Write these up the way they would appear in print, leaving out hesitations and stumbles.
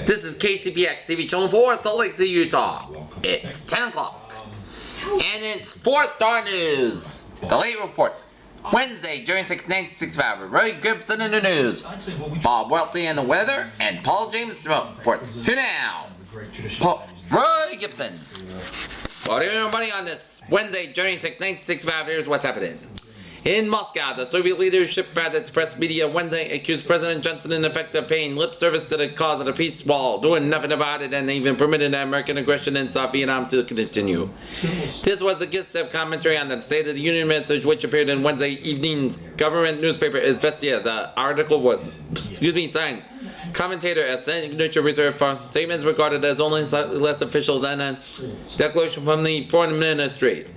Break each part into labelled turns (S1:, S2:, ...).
S1: This is KCPX-4, Salt Lake City, Utah. It's 10 o'clock. And it's 4-star news. The late report. Wednesday, during 1965, Roy Gibson in the news. Bob Welty in the weather, and Paul James reports. Who now? Roy Gibson. Well, everybody on this Wednesday, during 1965, here's what's happening. In Moscow, the Soviet leadership via its press media Wednesday accused President Johnson in effect of paying lip service to the cause of the peace wall, doing nothing about it, and even permitted American aggression in South Vietnam to continue. This was a gift of commentary on the State of the Union message, which appeared in Wednesday evening's government newspaper Izvestia. The article was, signed commentator as signature reserved for statements regarded as only slightly less official than a declaration from the foreign ministry.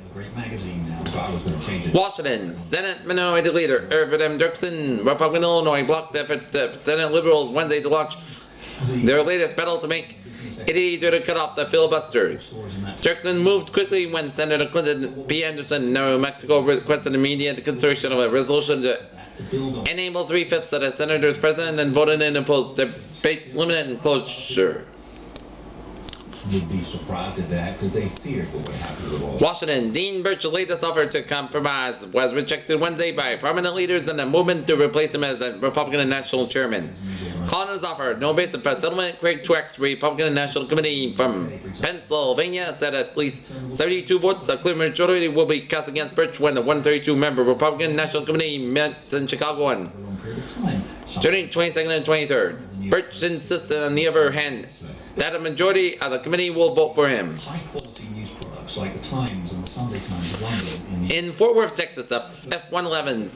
S1: Washington, Senate Minority Leader Irvin M. Dirksen, Republican Illinois, blocked efforts to Senate liberals Wednesday to launch their latest battle to make it easier to cut off the filibusters. Dirksen moved quickly when Senator Clinton P. Anderson, New Mexico, requested immediate consideration of a resolution to enable 3/5 of the senators present and voted in opposed debate limit and closure.
S2: Would be surprised at that because they feared what would happen to the law.
S1: Washington, Dean Birch's latest offer to compromise was rejected Wednesday by prominent leaders in the movement to replace him as the Republican National Chairman. Calling his offer no basis for settlement, Craig Twex, Republican National Committee from Pennsylvania, said at least 72 votes, a clear majority, will be cast against Birch when the 132-member Republican National Committee met in Chicago on June 22nd and 23rd. Birch insisted, on the other hand, that a majority of the committee will vote for him.
S2: High-quality news products like the Times and the Sunday Times of London
S1: In Fort Worth, Texas, the F-111,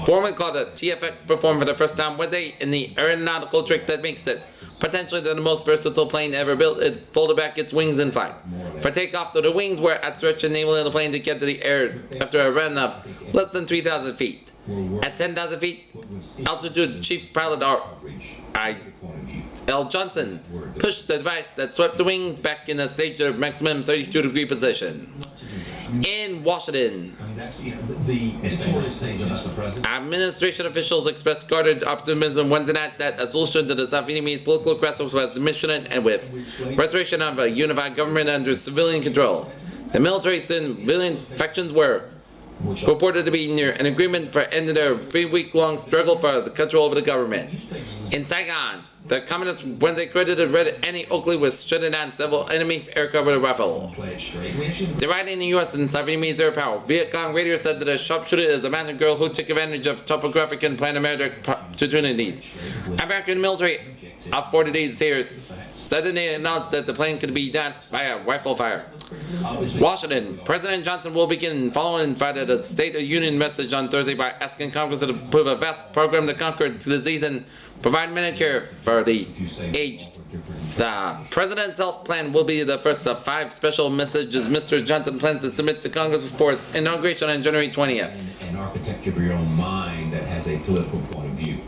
S1: formerly called a TFX, performed for the first time Wednesday in the aeronautical trick that makes it potentially the most versatile plane ever built. It folded back its wings in flight. For takeoff, the wings were outstretched, enabling the plane to get to the air after a run of less than 3,000 feet. At 10,000 feet altitude, Chief Pilot L. Johnson pushed the device that swept the wings back in a stage of maximum 32-degree position. In Washington, administration officials expressed guarded optimism Wednesday night that a solution to the South Vietnamese political crisis was mission and with restoration of a unified government under civilian control. The military civilian factions were purported to be near an agreement for ending their 3-week-long struggle for the control over the government. In Saigon, the communists Wednesday credited Red Annie Oakley with shutting down several enemy aircraft with a rifle. Deriding the U.S. and South Vietnamese air power, Viet Cong radio said that a sharpshooter is a mountain girl who took advantage of topographic and planetary opportunities. American military of 40 days here said that they announced that the plane could be done by a rifle fire. Washington, President Johnson will begin following the State of the Union message on Thursday by asking Congress to approve a vast program to conquer disease and provide Medicare for the aged. The President's health plan will be the first of 5 special messages Mr. Johnson plans to submit to Congress for its inauguration on January 20th.
S2: An architecture of your own mind that has a political point of view.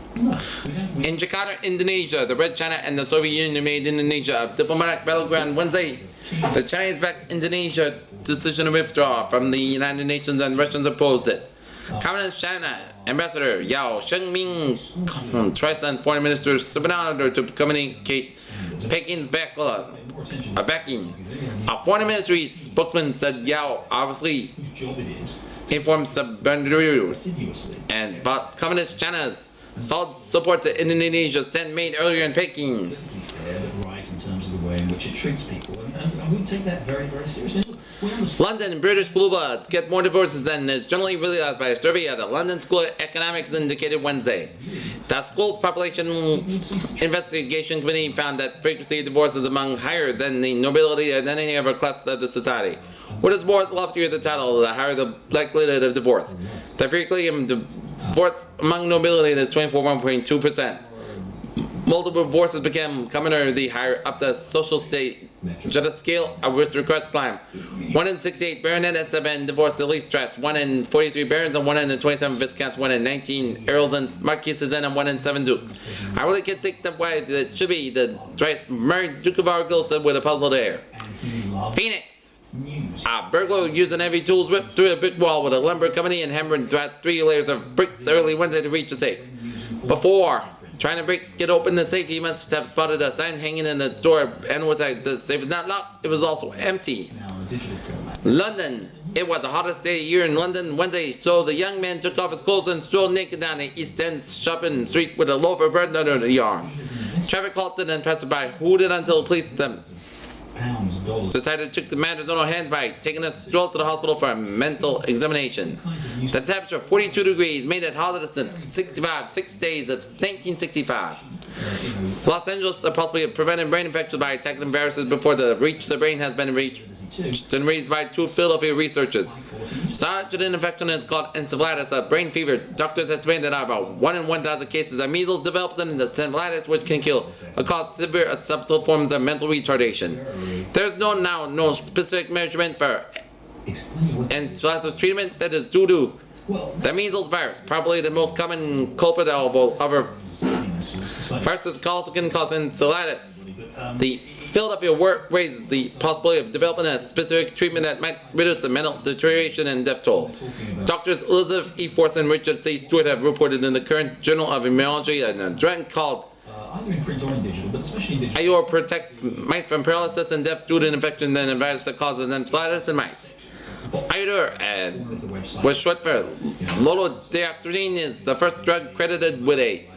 S1: In Jakarta, Indonesia, the Red China and the Soviet Union made Indonesia a diplomatic battleground Wednesday. The Chinese-backed Indonesia decision to withdraw from the United Nations and Russians opposed it. Communist China Ambassador Yao Shengming, Trice and Foreign Minister Subnauder to communicate Peking's backing. A foreign ministry spokesman said Yao obviously informed Subnauder and about Communist China's solid support to Indonesia's stand made earlier in Peking.
S2: In which it treats people, and we take that very, very seriously.
S1: London British blue bloods get more divorces than is generally realized by a survey of the London School of Economics indicated Wednesday. The school's population investigation committee found that frequency of divorces among higher than the nobility or than any other class of the society. What is more loftier the title, the higher the likelihood of divorce. The frequency of divorce among nobility is 24.2%. Multiple divorces became commoner the higher up the social state the scale of which records climb. 1 in 68 baronets have been divorced at least twice, 1 in 43 barons and 1 in 27 viscounts, 1 in 19 earls and marquises and 1 in 7 dukes. I really can't think of why it should be the twice married Duke of Argyll said with a puzzled air. Phoenix. A burglar used an heavy tools whip through a brick wall with a lumber company and hammered throughout 3 layers of bricks early Wednesday to reach the safe. Before Trying to break it open the safe, he must have spotted a sign hanging in its door and was like, the safe is not locked, it was also empty.
S2: Now, in digital format.
S1: London. It was the hottest day of the year in London Wednesday, so the young man took off his clothes and strolled naked down the East End shopping street with a loaf of bread under the arm. Traffic halted and passersby hooted until police them
S2: Pounds, dollars.
S1: decided to take the matters in their hands by taking a stroll to the hospital for a mental examination. The temperature of 42 degrees made it hottest in 6 days of 1965. Los Angeles, the possibility of preventing brain infections by attacking viruses before the reach the brain has been reached and raised by two Philadelphia researchers. Such an infection is called encephalitis, a brain fever. Doctors estimate that about 1 in 1,000 cases of measles develops in the encephalitis, which can kill or cause severe subtle forms of mental retardation. There's no specific measurement for encephalitis treatment that is due to the measles virus, probably the most common culprit of other viruses also can cause encephalitis. The Philadelphia work raised the possibility of developing a specific treatment that might reduce the mental deterioration and death toll. Doctors Elizabeth E. Forth and Richard C. Stewart have reported in the current Journal of Immunology a drug called
S2: Either in print or in digital, but especially in digital.
S1: Ior protects mice from paralysis and death due to an infection in a virus that causes encephalitis in mice. Iodor was short for lolodeoxyridine, is the first drug credited with a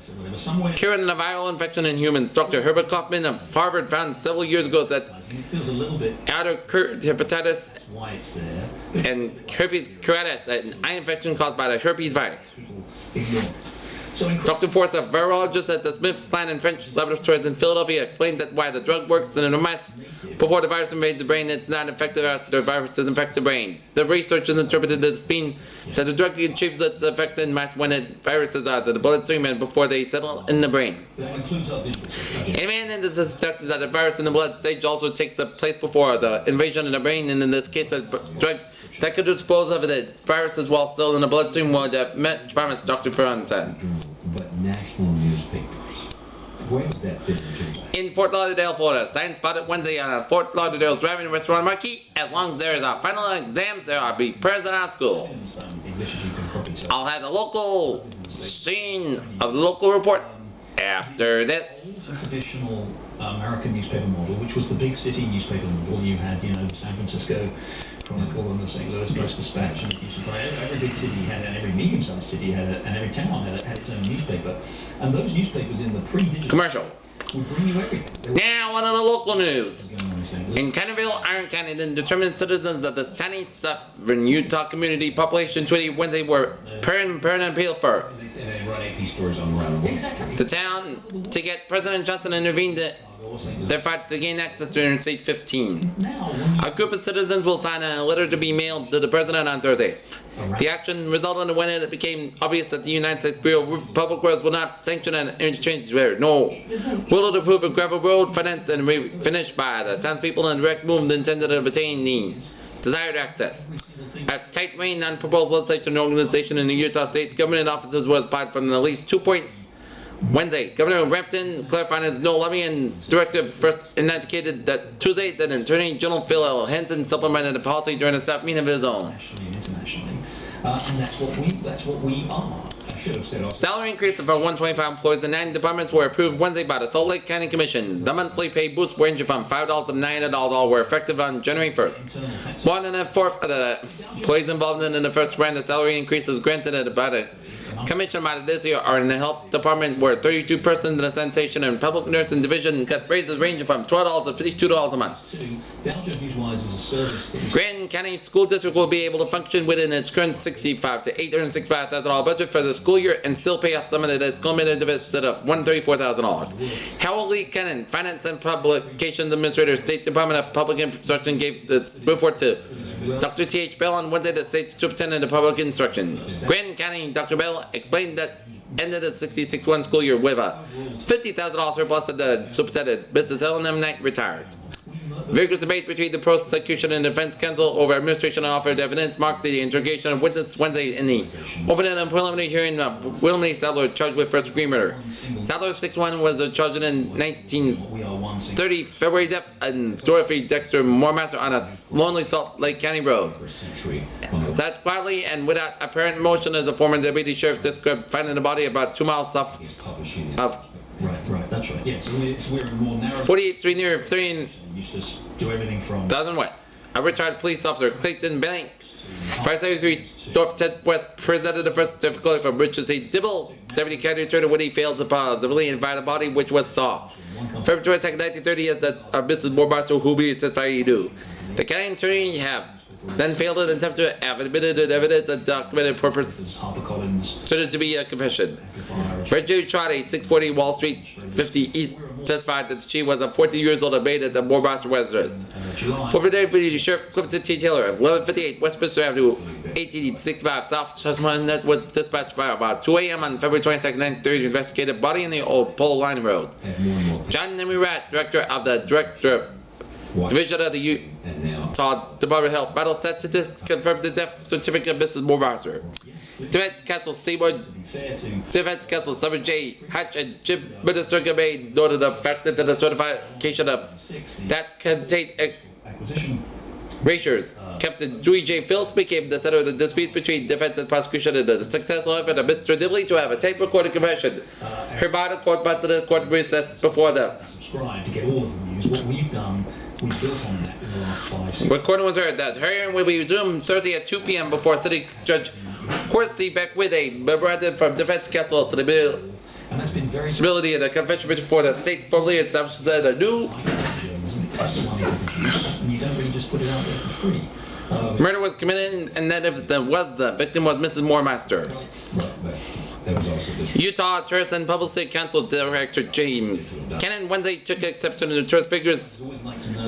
S1: cure in a viral infection in humans. Dr. Herbert Kaufman of Harvard found several years ago that iodor hepatitis and herpes curatis, an eye infection caused by the herpes virus. Dr. Force, a virologist at the Smith Kline and French laboratories in Philadelphia, explained that while the drug works in a mice before the virus invades the brain, it's not effective after the virus has infected the brain. The researchers interpreted this mean that the drug achieves its effect in mice when viruses are the bloodstream and before they settle in the brain. A man is suspected that the virus in the blood stage also takes the place before the invasion of the brain, and in this case, a drug that could dispose of the viruses while still in the bloodstream would have much promise, Dr. Ferron said.
S2: But national newspapers. Where does that fit into?
S1: In Fort Lauderdale, Florida, signs spotted Wednesday on a Fort Lauderdale's driving restaurant marquee. As long as there is a final exams, there will be prayers in our schools. I'll have the local scene of the local report after this.
S2: Traditional American newspaper model, which was the big city newspaper model. You had, the San Francisco Chronicle and the St. Louis Post-Dispatch, and every big city had, and every medium-sized city had, and every town had its own newspaper. And those newspapers in the pre-digital
S1: Commercial.
S2: would bring you everything.
S1: Now, on the local news. In Canterville, Iron Canyon, determined citizens of this tiny southern Utah community population 20 Wednesday were permanent appeal for
S2: They run AP stores on around the world.
S1: the town to get President Johnson intervened in their fight to gain access to Interstate 15. A group of citizens will sign a letter to be mailed to the president on Thursday. The action resulted when it became obvious that the United States Bureau of Public Works will not sanction an interchange where no will to approve a gravel road financed and finished by the townspeople in direct move intended to obtain the desired access. A tight rein on proposed legislation and organization in the Utah State government offices was applied from at least 2 points. Wednesday, Governor Rampton clarified his no lobbying directive first indicated that Tuesday that Attorney General Phil L. Henson supplemented the policy during a staff meeting of his own.
S2: Nationally and internationally. And that's what we are. I should have said off.
S1: Salary increase for 125 employees in 9 departments were approved Wednesday by the Salt Lake County Commission. The monthly pay boost ranging from $5 to $9 all were effective on January 1st. More than a fourth of the employees involved in the first round of salary increases granted by the Commission by this year are in the health department, where 32 persons in the sanitation and public nursing division got raises ranging from $12 to $52 a month. Grand County School District will be able to function within its current $65,000 to $865,000 budget for the school year and still pay off some of its culminated deficit of $134,000. Harold Lee Cannon, Finance and Publications Administrator, State Department of Public Instruction, gave this report to Dr. T.H. Bell on Wednesday, the State Superintendent of Public Instruction. Grand County Dr. Bell explained that ended the 66-1 school year with a $50,000 surplus that the superintendent, Mrs. Helen M. Knight, retired. Vigorous debate between the prosecution and defense counsel over administration of offered evidence marked the interrogation of witness Wednesday in the opening and preliminary hearing of William Lee Sadler, charged with first-degree murder. Sadler, 6'1", was charged in 1930 February death in Dorothy Dexter Moormaster on a lonely Salt Lake County road. Sat quietly and without apparent motion as a former deputy sheriff described finding the body about 2 miles south of
S2: That's right. Yeah. So we're in more narrow.
S1: 48th Street near 13
S2: Used to do everything from.
S1: 1000 West. A retired police officer, Clayton Blank, 573 North 10th West, presented the first certificate from Richard C. Dibble, Deputy County Attorney, when he failed to positively invite a body which was saw. February 2nd, 1930, is that Mrs. Moormaster who we testify you do. The county attorney have then failed in an attempt to have admitted evidence and documented purpose considered to be a confession. Virginia Trotti, 640 Wall Street, 50 East, testified that she was a 14 years old and maid at the Moormaster residence. Former Deputy Sheriff Clifton T. Taylor of 1158 Westminster Avenue, 1865 South Chestnut, that was dispatched by about 2 a.m. on February 22nd, 1930 to investigate a body in the old pole line road. John Nemirat, Director of the Division of the Utah Department of Health Vital Statistics, confirmed the death certificate of Mrs. Moormaster. Defense Counsel Seymour, Defense Counsel Summer J. Hatch, and Jim Minister May noted the fact that the certification of that contained erasures. Captain Dewey J. Phillips became the center of the dispute between defense and prosecution in the successful effort of Mr. Dibley to have a tape-recorded confession. Hereby the court brought the court recess before the
S2: subscribe to get all of the news. What we've done, we've built on that in the last 5 6
S1: recording was heard that hearing will be resumed Thursday at 2 p.m. before City Judge Horsey Beck with a memorandum from Defense Counsel to the
S2: And that's been very
S1: stability of the confession before the state formally establishes that a new
S2: and you don't really just put it out there for free.
S1: murder was committed, and that if the victim was Mrs. Moormaster. Utah Tourist and Public State Council Director James Cannon Wednesday took exception to the tourist figures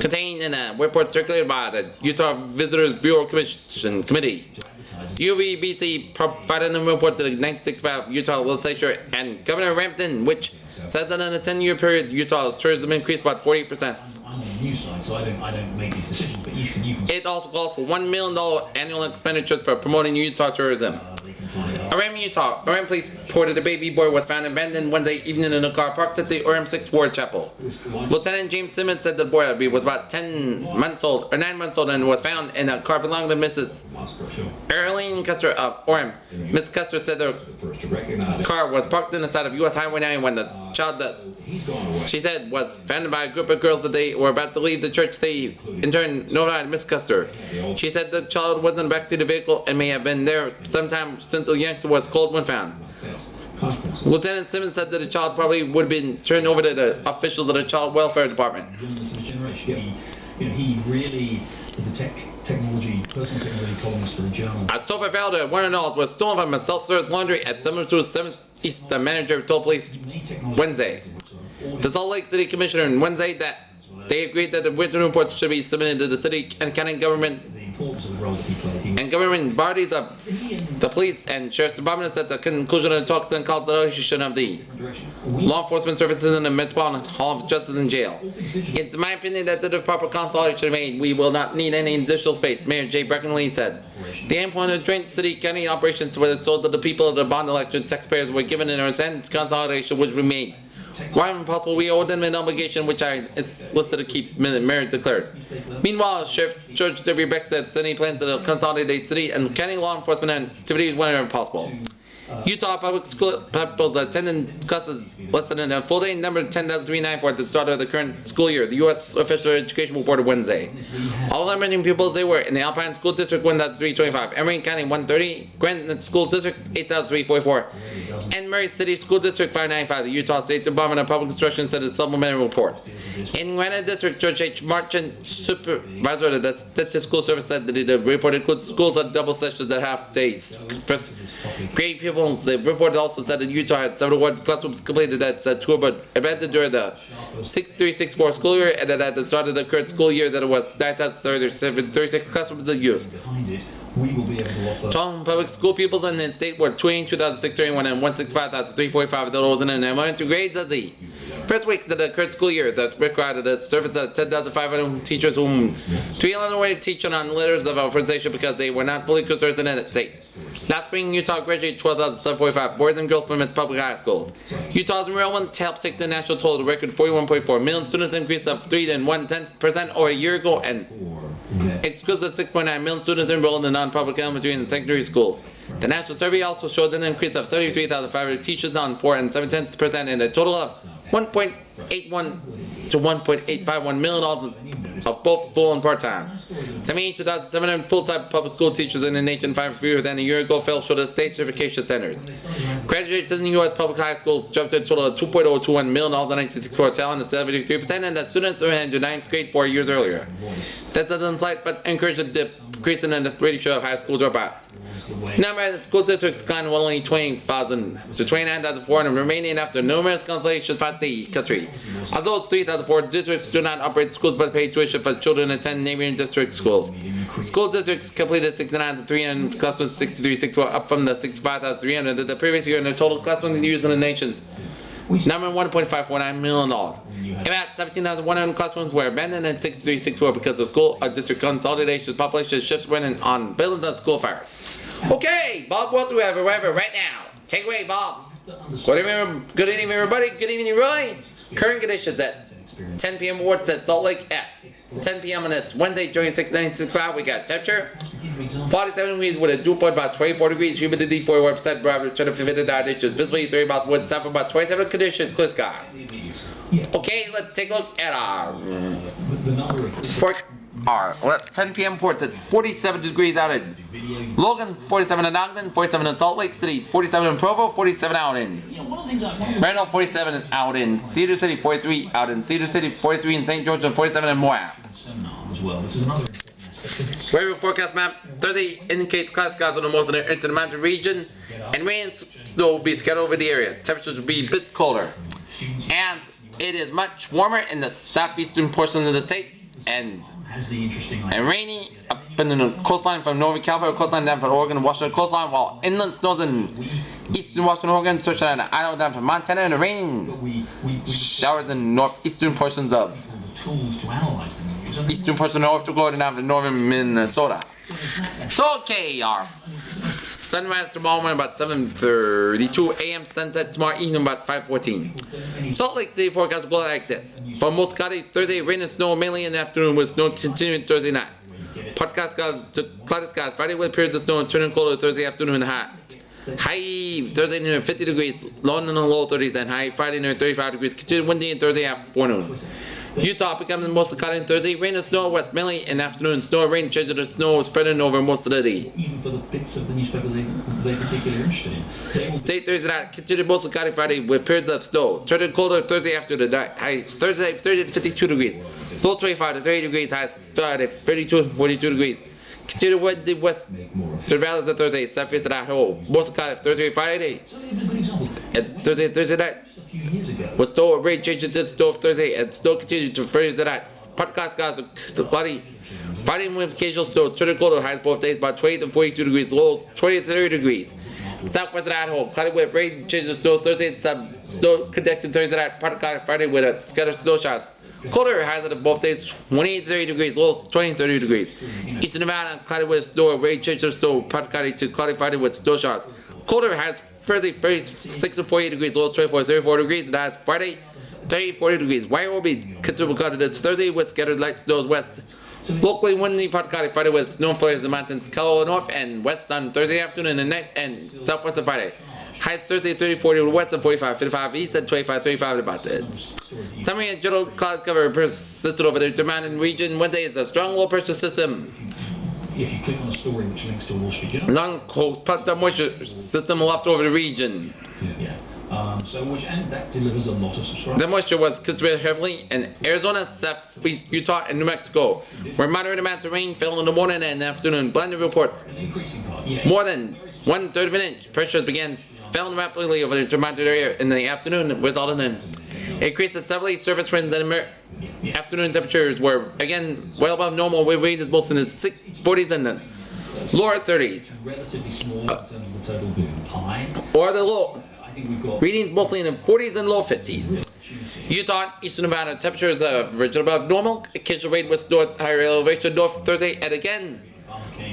S1: contained in a report circulated by the Utah Visitors Bureau Commission Committee. UBC provided a report to the 1965 Utah Legislature and Governor Rampton, which says that in a 10-year period, Utah's tourism increased by 48%.
S2: I'm on the news side, so I don't make these decisions, but you can.
S1: It also calls for $1 million annual expenditures for promoting Utah tourism. Orem, Utah. Orem police reported a baby boy was found abandoned Wednesday evening in a car parked at the Orem 6th Ward Chapel. Lieutenant James Simmons said the boy was about 9 months old and was found in a car belonging to Mrs. Erlene Custer of Orem. Miss Custer said the car was parked in the side of US Highway 9 when the child that she said was found by a group of girls that they were about to leave the church. They in turn notified Miss Custer. She said the child was in the backseat of the vehicle and may have been there sometime since the youngster was cold when found. Lieutenant Simmons said that the child probably would have been turned over to the officials of the Child Welfare Department.
S2: He really is a personal technology columnist for a journal.
S1: A sofa failed at Warren Knowles was stolen from a self-service laundry at 727 East. The manager told police Wednesday. The Salt Lake City Commissioner on Wednesday that they agreed that the written reports should be submitted to the city and county government and government bodies of the police and sheriff's departments at the conclusion of the talks and consultation of the law enforcement services in the Metropolitan Hall of Justice and Jail. It's my opinion that the proper consultation made. We will not need any additional space, Mayor Jay Breckenlee said. The aim point of joint city-county operations were so that the people of the bond election taxpayers were given an consent consolidation which we made. Wherever possible, we owe them an obligation which I listed to keep, Mayor declared. Meanwhile, Sheriff George W. Beck said city plans to consolidate city and county law enforcement activities whenever possible. Utah public school pupils attending classes less than a full day number 10,394 at the start of the current school year, the U.S. Official Education reported Wednesday. All elementary pupils they were in the Alpine School District 1,325, Emory County 130, Grant School District 8,344, and Murray City School District 595. The Utah State Department of Public Instruction said its supplementary report. In Granite District, George H. Marchant, supervisor of the Statistical Service, said that the report includes schools at double sessions at half days. Grade pupils. The report also said that Utah had 71 classrooms completed at the tour but abandoned during the 63-64 school year, and that at the start of the current school year that it was 9,36 classrooms in use. Total public school pupils in the state were 22,631 and 165,345 those in elementary grades as the first weeks of the current school year that required a service of 10,500 teachers whom 311 were teaching on letters of authorization because they were not fully cursors in the state. Last spring, Utah graduated 12,745 boys and girls from its public high schools. Utah's enrollment helped take the national total to a record 41.4 million students, increase of 3.1% over a year ago, and excludes the 6.9 million students enrolled in non-public elementary and secondary schools. The national survey also showed an increase of 73,500 teachers on 4.7% and a total of 1.5 $1.81 to $1.851 million of both full and part-time. 78,700 full-time public school teachers in the nation, 5 fewer than a year ago, fell short of state certification standards. Graduates in the U.S. public high schools jumped to a total of $2.021 million in 1964, talent of 73%, and the students who had the 9th grade 4 years earlier. That doesn't slight but encourage a decrease in the ratio of high school dropouts. Number of school districts declined well only 20,000 to 29,400, remaining after numerous consolidations throughout the country. Of those 3,004 districts do not operate schools but pay tuition for children attend neighboring district schools. School districts completed 69,300 classrooms, 63,604, up from the 65,300 of the previous year, and the total classroom used in the nation's number $1.549 million. About 17,100 classrooms were abandoned and 63,604 because of school or district consolidations, population shifts went on buildings and school fires. Okay, Bob, what do we have right now? Take it away, Bob. Good evening, everybody. Good evening, Roy. Current conditions at 10 p.m. Awards at Salt Lake at 10 p.m. on this Wednesday, June 6, 1965. We got temperature 47 degrees with a dew point about 24 degrees, humidity 41%, barometer 259 inches, visibility 30 miles, wind south about 27 conditions, clear skies. Okay, let's take a look at our 10 p.m. ports at 47 degrees out in Logan, 47 in Ogden, 47 in Salt Lake City, 47 in Provo, 47 out in Randall, 47 out in Cedar City, 43 out in Cedar City, 43 in St. George, and 47 in Moab. Weather forecast map. Thursday indicates cloud skies on the most into the mountain region, and rain and snow will be scattered over the area. Temperatures will be a bit colder, and it is much warmer in the southeastern portion of the state, and rainy up in the coastline from Northern California coastline down from Oregon and Washington coastline, while inland snows in eastern Washington, Oregon, searching and Idaho down from Montana, and the rain showers in northeastern portions of eastern portion of North Dakota down to northern Minnesota. So okay, our sunrise tomorrow morning about 7:32 a.m. Sunset tomorrow evening about 5:14. Salt Lake City forecast will go like this. For most cloudy Thursday, rain and snow mainly in the afternoon with snow continuing Thursday night. Podcast skies to cloudy skies Friday with periods of snow and turning colder Thursday afternoon and hot. High Thursday near 50 degrees, low in the low 30s, and high Friday near 35 degrees. Continue windy in Thursday afternoon. Utah becomes mostly cloudy on Thursday. Rain and snow west mainly in the afternoon. Snow and rain changes to snow spreading over most of the day.
S2: Even for the bits of the newspaper they particularly interested in.
S1: State Thursday night continued mostly cloudy Friday with periods of snow. Turning colder Thursday after the night. Highs Thursday 30 to 52 degrees. Low 25 to 30 degrees. Highs Friday 32 to 42 degrees. Continue windy west to the valleys of Thursday. Southeast of Idaho. Mostly cloudy Thursday Friday. And Thursday night. Was snow rain changes to snow Thursday and snow continued to Thursday night. Podcast skies are cloudy. Friday with occasional snow. Turning colder highs both days about 20 to 42 degrees. Lows 20 to 30 degrees. Southwest of Idaho, cloudy with rain changes to snow Thursday and some snow conducted Thursday night. Part cloudy Friday with a scattered snow showers. Colder highs of both days 28 to 30 degrees. Lows 20 to 30 degrees. Eastern Nevada, cloudy with snow. Rain changes to snow. Part cloudy to cloudy Friday with snow showers. Colder highs Thursday 36 to 48 degrees, low 24 to 34 degrees, and highs Friday 30 to 40 degrees. Wyoming considerable cloudy this Thursday with scattered light snows west. Locally windy part cloudy Friday with snow flurries in the mountains, Colorado north and west on Thursday afternoon and night and southwest on Friday. Highs Thursday 30 40 to west and 45 55 east and 25 35 about it. Summary and general cloud cover persisted over the mountain region. Wednesday is a strong low pressure system.
S2: If you click on a story which links to a Wall Street Journal.
S1: Long coast pumped up moisture system left over the region.
S2: And that delivers a lot of subscribers.
S1: The moisture was concentrated heavily in Arizona, southeast Utah, and New Mexico, where moderate amounts of rain fell in the morning and afternoon. Blended reports. More than 1/3 of an inch. Pressures began falling rapidly over the intermountain area in the afternoon, resulting in increased southerly surface winds and afternoon temperatures were again well above normal, with rain most in the 40s and the lower 30s.
S2: Relatively small in terms of the total pie.
S1: Or the low readings mostly in the 40s and low 50s. Utah, eastern Nevada, temperatures average above normal. Occasional rain with higher elevation north Thursday, and again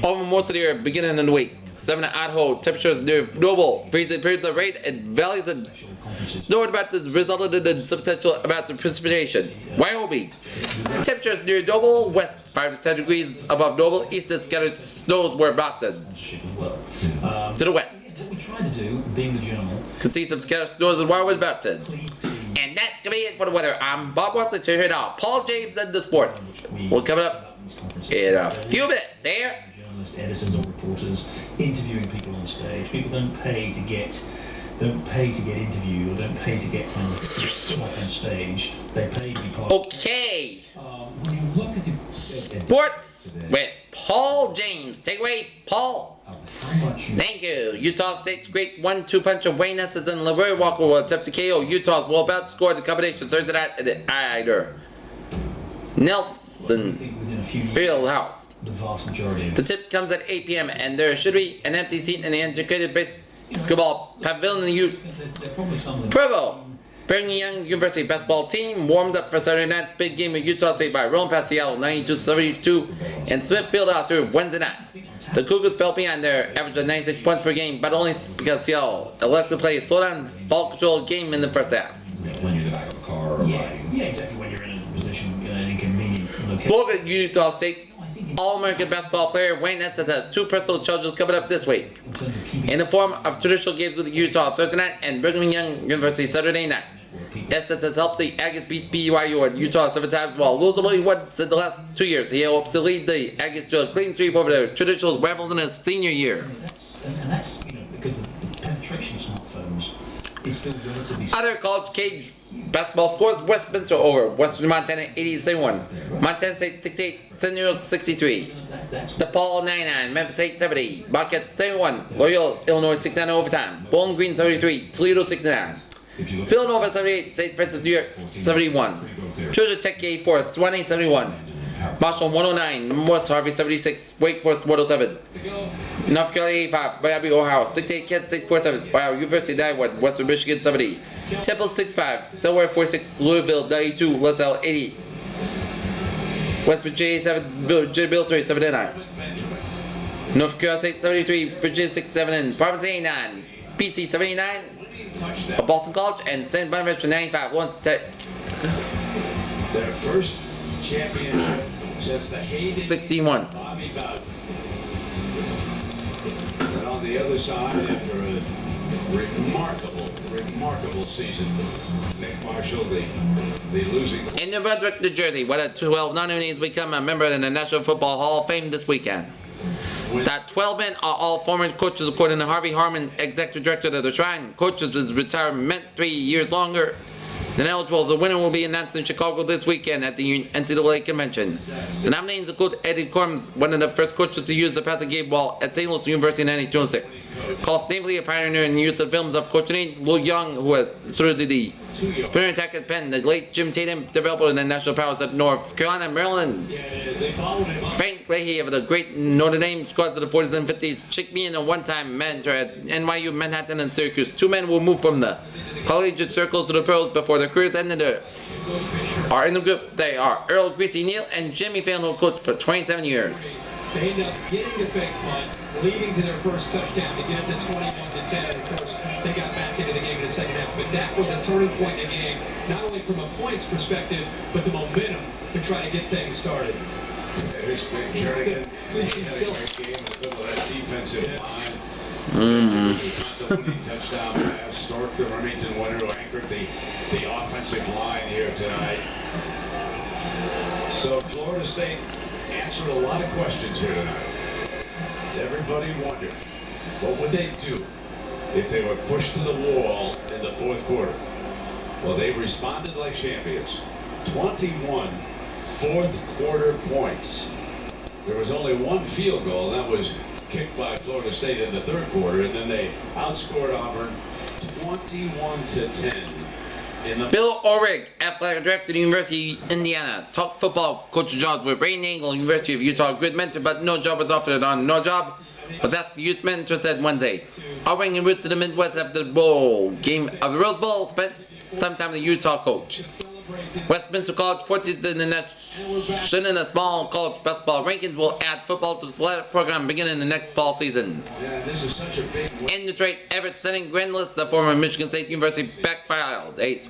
S1: over most of the area beginning in the week. 7 at Idaho, temperatures near normal. Freezing periods of rain and valleys and snow about resulted in substantial amounts of precipitation. Wyoming, temperatures near normal. West 5 to 10 degrees above normal. East and scattered snows were mountains. To the west,
S2: What we try to do, being the journal,
S1: could see some scattered snows in Wyoming mountains. And that's gonna be it for the weather. I'm Bob Watson here now. Paul James and the sports. We'll come up in a few minutes here.
S2: Journalists, editors, or reporters interviewing people on stage. People don't pay to get interviewed or don't pay to get kind of up on stage. They pay to be part.
S1: Okay.
S2: When you look at the
S1: Sports with Paul James. Take away, Paul.
S2: how much you
S1: Thank you. Utah State's great 1-2 punch of Wayne Estes and LeRoy Walker will attempt to KO Utah's Wolfpack scored the combination Thursday night at the Eider Nelson
S2: think within a few years,
S1: Fieldhouse.
S2: the vast majority of
S1: The tip comes at 8 p.m. and there should be an empty seat in the integrated basketball pavilion in the Utes.
S2: They're probably some of them.
S1: Provo, Brigham Young University basketball team warmed up for Saturday night's big game with Utah State by rolling past Seattle 92-72 and Smith Fieldhouse here Wednesday night. The Cougars fell behind their average of 96 points per game, but only because Seattle elected to play a slow-down, ball-control game in the first half.
S2: When you're in the back of a car or yeah, exactly. When you're in a position, an inconvenient location.
S1: Look at Utah State's All-American basketball player Wayne Estes has two personal charges coming up this week in the form of traditional games with Utah Thursday night and Brigham Young University Saturday night. Estes has helped the Aggies beat BYU and Utah 7 times while losing only once in the last 2 years. He hopes to lead the Aggies to a clean sweep over the traditional rivals in his senior year.
S2: That's because the penetration of smartphones is still relatively.
S1: Other college cage basketball scores: Westminster over Western Montana 80-71, Montana State 68, St. Louis 63, DePaul 99, Memphis State 70, Marquette 71, Loyola Illinois 69 overtime, Bowling Green 73, Toledo 69, Villanova 78, St. Francis New York 71, Georgia Tech 84, Swanee 71, Marshall 109, West Harvey 76, Wake Forest 107, North Carolina 85, Miami Ohio 68, Kent State 47, Ohio University 91, Western Michigan 70, Temple 65, Delaware 46, Louisville 92, LaSalle 80, West Virginia 7, Virginia Military 79, North Carolina State 73, Virginia 67, and Providence 89, BC 79, Boston College, and St. Bonaventure 95. Lawrence Tech
S3: Their first championship since the heyday
S1: 61.
S3: Bobby Bowden. And on the other side, after a remarkable season, Nick Marshall, the losing.
S1: In New Brunswick, New Jersey, one of 12 nominees become a member in the National Football Hall of Fame this weekend. That 12 men are all former coaches, according to Harvey Harmon, executive director of the Shrine. Coaches' retirement 3 years longer than eligible. The winner will be announced in Chicago this weekend at the NCAA convention. The nominees include Eddie Corms, one of the first coaches to use the passing game while at St. Louis University in 1906. Carl Stavely, a pioneer in the use of films of coaching. Lou Young, who has through the Spirit Attack at Penn. The late Jim Tatum, developer in the national powers at North Carolina, Maryland. Frank Leahy of the great Notre Dame squads of the 40s and 50s. Chick Meehan, a one-time mentor at NYU, Manhattan, and Syracuse. Two men will move from the collegiate circles to the pros before their careers ended. Are in the group. They are Earl Greasy Neal and Jimmy Fallon, who coached for 27 years.
S4: They end up getting the fake punt, leading to their first touchdown to get it to 21-10. Of course, they got back into the game in the second half, but that was a turning point in the game, not only from a points perspective, but the momentum to try to get things started.
S3: There's Big Jernigan. He had a great game in the middle of that defensive line. The winning touchdown pass. Stork, the Remington winner, who anchored the offensive line here tonight. So Florida State answered a lot of questions here tonight. Everybody wondered, what would they do if they were pushed to the wall in the fourth quarter? Well, they responded like champions. 21 fourth quarter points. There was only one field goal, that was kicked by Florida State in the third quarter, and then they outscored Auburn 21-10.
S1: Bill Ulrich, athletic director at the University of Indiana, talked football coaching jobs with Ray Nangle, University of Utah, grid mentor, but no job was offered on no job. Was asked the youth mentor said Wednesday. Ulrich en route to the Midwest after the bowl game of the Rose Bowl, spent some time with the Utah coach. Westminster College, 14th in the nation in the small college basketball rankings, will add football to the select program beginning the next fall season.
S3: Yeah, this is such a big win.
S1: In Detroit, Everett Stenning Grandless, the former Michigan State University backfired. Ace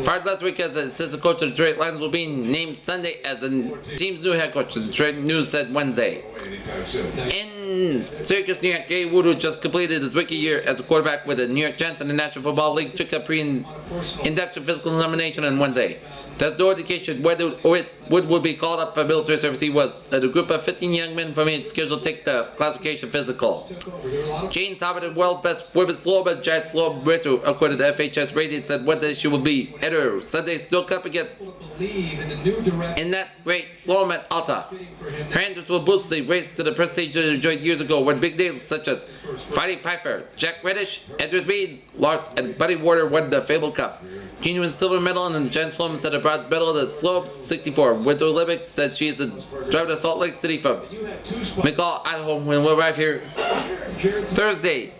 S1: fired last week as the assistant coach of the Detroit Lions will be named Sunday as the team's new head coach. The Detroit News said Wednesday.
S3: Anytime soon.
S1: In In Syracuse, New York, Gary Wood, who just completed his rookie year as a quarterback with the New York Giants in the National Football League, took a pre-induction physical examination on Wednesday. There's no indication whether Wood would be called up for military service. He was at a group of 15 young men from it scheduled to take the classification physical. Jane Sauber, the world's best women's slow jet slow racer, according to FHS Radiant, said Wednesday she will be at her Sunday's Snow Cup against in that great slalom at Alta. Her entrance will boost the race to the prestige that enjoyed years ago when big names such as Friday Pfeiffer, Jack Reddish, Andrew Speed, Lawrence, and Buddy Warder won the fabled cup. Jean won silver medal and the Jen Sloan set a bronze medal at the Slope 64 Winter Olympics. Said she is the driver to Salt Lake City from McCall, Idaho, when we'll arrive here Thursday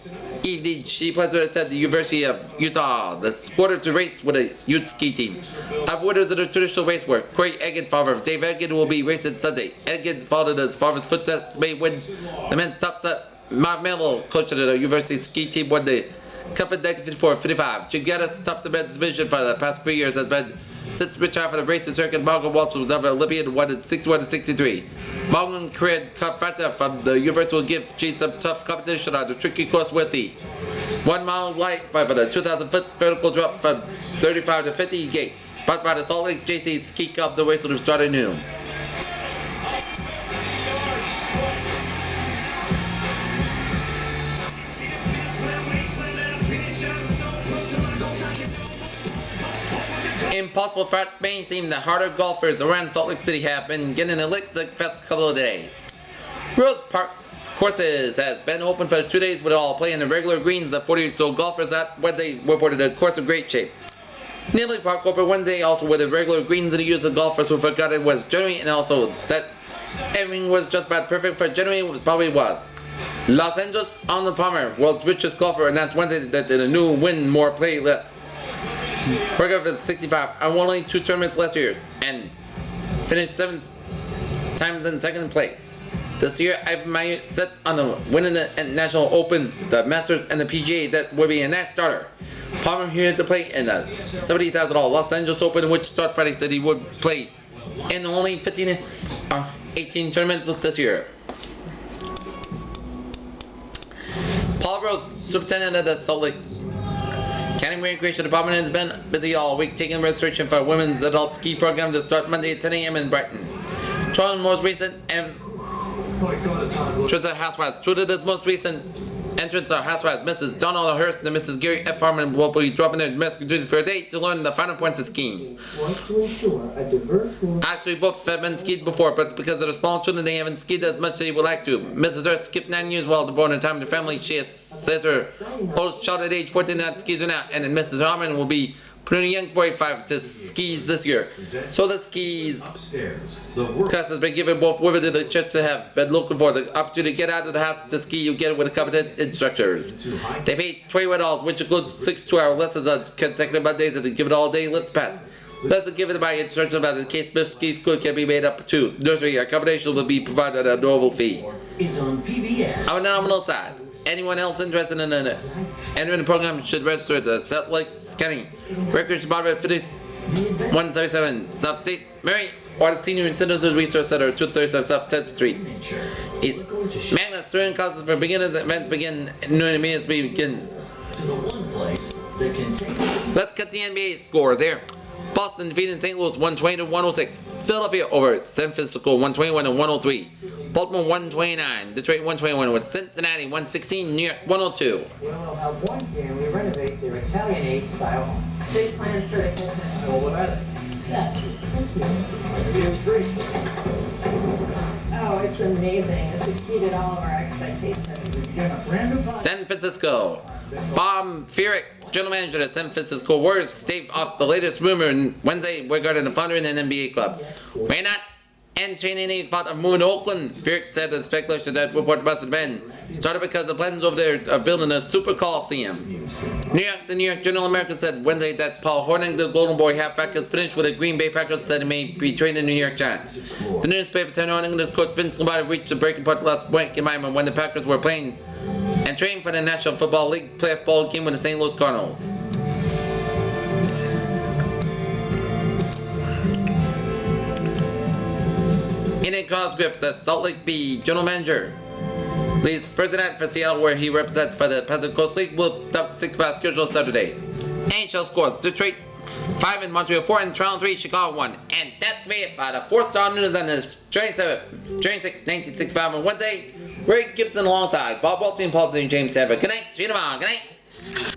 S1: evening. She plans to attend the University of Utah, the quarter to race with a youth ski team. Of winners of the traditional race were Corey Egan, father of Dave Egan, who will be racing Sunday. Egan followed his father's footsteps, may win the men's top set. Mark Melville, coach of the University ski team, won the Cup in 1954-55. Jim Gaddis topped the men's division for the past 3 years, has been since retired for the racing circuit. Morgan Waltz was never Olympian, won in 61-63. Morgan Korean Confrata from the University will give Gene some tough competition on the tricky course with the 1 mile light for the 2,000-foot vertical drop from 35 to 50 gates. Sponsored by the Salt Lake JC Ski Club. The race will start at noon. Impossible fact may seem the harder golfers around Salt Lake City have been getting the licks the past couple of days. Rose Park's courses has been open for 2 days with all playing the regular greens. The 40 or so golfers at Wednesday reported a course in great shape. Nibley Park opened Wednesday also with the regular greens and the use of golfers who forgot it was January, and also that everything was just about perfect for January. It probably was. Los Angeles Arnold Palmer, world's richest golfer, announced Wednesday that in a new win more play list. Paragraph is 65. I won only 2 tournaments last year and finished 7 times in second place. This year I've my set on winning the National Open, the Masters, and the PGA. That will be a nice starter. Palmer here to play in the $70,000 Los Angeles Open, which starts Friday, said he would play in only 15 or 18 tournaments this year. Paul Rose, superintendent of the Salt Lake County Recreation Department, has been busy all week taking registration for a women's adult ski program to start Monday at 10 a.m. in Brighton. Toronto's most recent housewives. True to this most recent entrance are housewives Mrs. Donald Hurst and Mrs. Gary F. Harmon will be dropping their domestic duties for a day to learn the final points of skiing. Actually, both have been skied before, but because of the small children, they haven't skied as much as they would like to. Mrs. Hurst skipped 9 years while devoting time to family. She says her oldest child at age 14 that skis her now, and Mrs. Harmon will be putting a young boy 5 to skis this year. So the skis class has been given both women and the church to have been looking for the opportunity to get out of the house to ski. You get it with competent instructors. They pay $21, which includes 6 2-hour lessons on consecutive Mondays and they give it all-day lift pass. Lessons given by instructors about the K Smith Ski School can be made up to nursery. Accommodation will be provided at a normal fee. Our nominal size. Anyone else interested in entering the program should register at the Salt Lake County Recreation Department, 5137 South State, Mary, or the Senior Citizens Resource Center, 237 South 10th Street. East. Magnus swimming classes for beginners. Events begin noon minutes. Begin. Let's get the NBA scores here. Boston defeated St. Louis 120-106. Philadelphia over San Francisco 121-103. Baltimore 129. Detroit 121 with Cincinnati 116. New York 102.
S5: We'll have one here. We renovate their Italianate style home. Big plans for it. Well, what are they? Yes. It's great. Oh, it's amazing. It's exceeded all of our expectations. We've got a brand new
S1: San Francisco. Bob Furyk, general manager of San Francisco Warriors, staved off the latest rumor Wednesday regarding the founder in an NBA club. We're not entertaining any thought of moving to Oakland. Furyk said the speculation that report must have been started because the plans over there are building a super coliseum. The New York Journal American said Wednesday that Paul Hornung, the Golden Boy halfback, has finished with the Green Bay Packers, said he may be trained in the New York Giants. The newspaper said Hornung and his coach Vince Lombardi reached the breaking point last week in Miami when the Packers were playing and training for the National Football League playoff ball game with the St. Louis Cardinals. In a Cosgriff, the Salt Lake Bee general manager, Leaves first net for Seattle, where he represents for the Pacific Coast League. Will top 6 pass schedule Saturday. NHL scores: Detroit 5 and Montreal 4 and Toronto 3, Chicago 1. And that's me it for the 4-star news on this January 6, 1965 on Wednesday. Ray Gibson alongside Bob Walton, Paul James Saver. Good night. See you tomorrow. Good night.